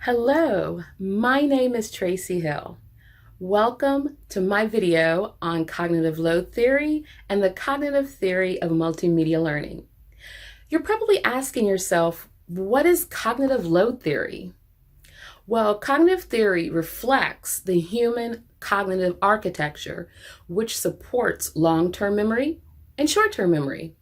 Hello, my name is Tracy Hill. Welcome to my video on cognitive load theory and the cognitive theory of multimedia learning. You're probably asking yourself, what is cognitive load theory? Well, cognitive theory reflects the human cognitive architecture, which supports long-term memory and short-term memory.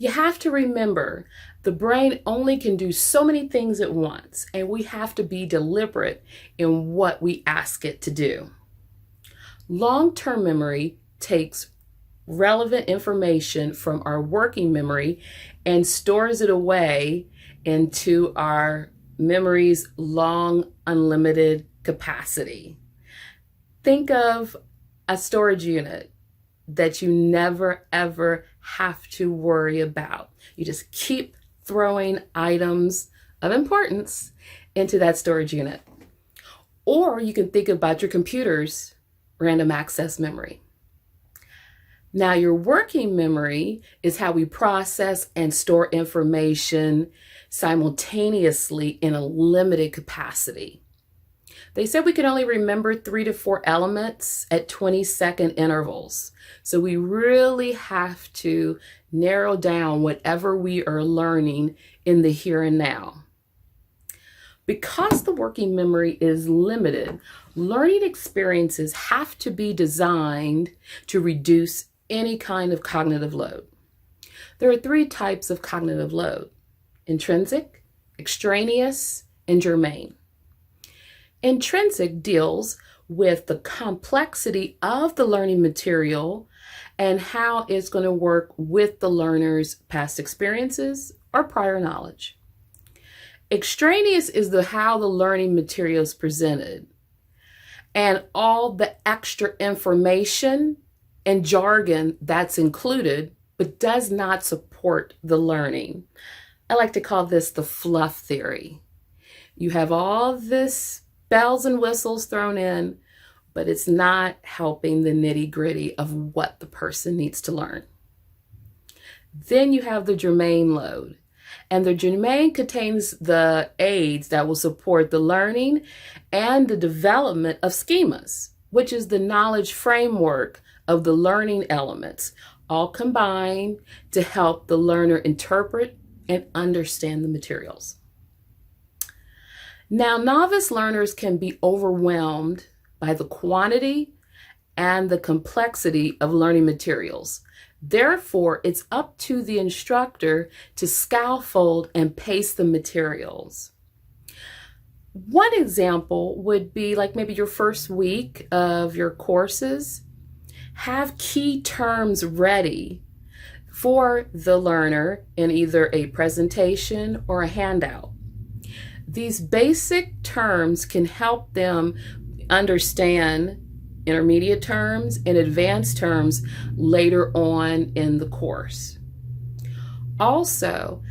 You have to remember, the brain only can do so many things at once, and we have to be deliberate in what we ask it to do. Long-term memory takes relevant information from our working memory and stores it away into our memory's long, unlimited capacity. Think of a storage unit that you never ever have to worry about. You just keep throwing items of importance into that storage unit. Or you can think about your computer's random access memory. Now, your working memory is how we process and store information simultaneously in a limited capacity. They said we could only remember 3 to 4 elements at 20-second intervals. So we really have to narrow down whatever we are learning in the here and now. Because the working memory is limited, learning experiences have to be designed to reduce any kind of cognitive load. There are 3 types of cognitive load: intrinsic, extraneous, and germane. Intrinsic deals with the complexity of the learning material and how it's going to work with the learner's past experiences or prior knowledge. Extraneous is how the learning material is presented and all the extra information and jargon that's included but does not support the learning. I like to call this the fluff theory. You have all this bells and whistles thrown in, but it's not helping the nitty-gritty of what the person needs to learn. Then you have the germane load, and the germane contains the aids that will support the learning and the development of schemas, which is the knowledge framework of the learning elements, all combined to help the learner interpret and understand the materials. Now, novice learners can be overwhelmed by the quantity and the complexity of learning materials. Therefore, it's up to the instructor to scaffold and pace the materials. One example would be like maybe your first week of your courses. Have key terms ready for the learner in either a presentation or a handout. These basic terms can help them understand intermediate terms and advanced terms later on in the course. Also,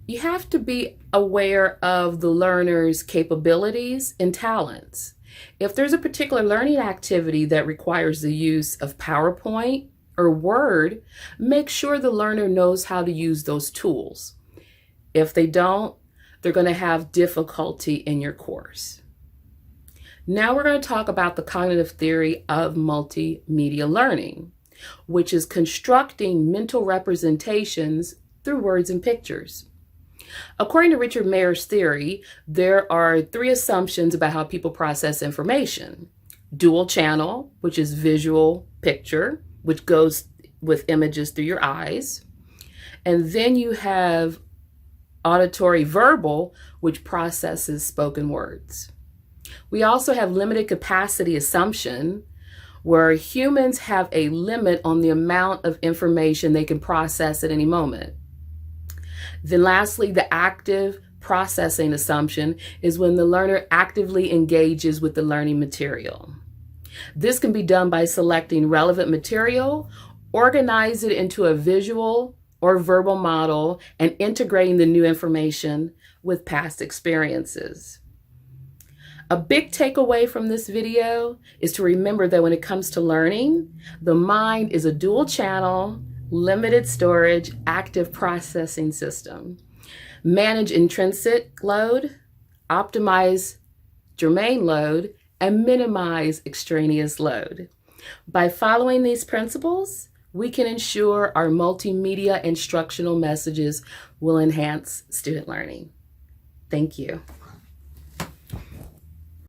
you have to be aware of the learner's capabilities and talents. If there's a particular learning activity that requires the use of PowerPoint or Word, make sure the learner knows how to use those tools. If they don't, they're going to have difficulty in your course. Now we're going to talk about the cognitive theory of multimedia learning, which is constructing mental representations through words and pictures. According to Richard Mayer's theory, there are 3 assumptions about how people process information. Dual channel, which is visual picture, which goes with images through your eyes. And then you have auditory verbal, which processes spoken words. We also have limited capacity assumption, where humans have a limit on the amount of information they can process at any moment. Then lastly, the active processing assumption is when the learner actively engages with the learning material. This can be done by selecting relevant material, organize it into a visual or verbal model, and integrating the new information with past experiences. A big takeaway from this video is to remember that when it comes to learning, the mind is a dual channel, limited storage, active processing system. Manage intrinsic load, optimize germane load, and minimize extraneous load. By following these principles, we can ensure our multimedia instructional messages will enhance student learning. Thank you.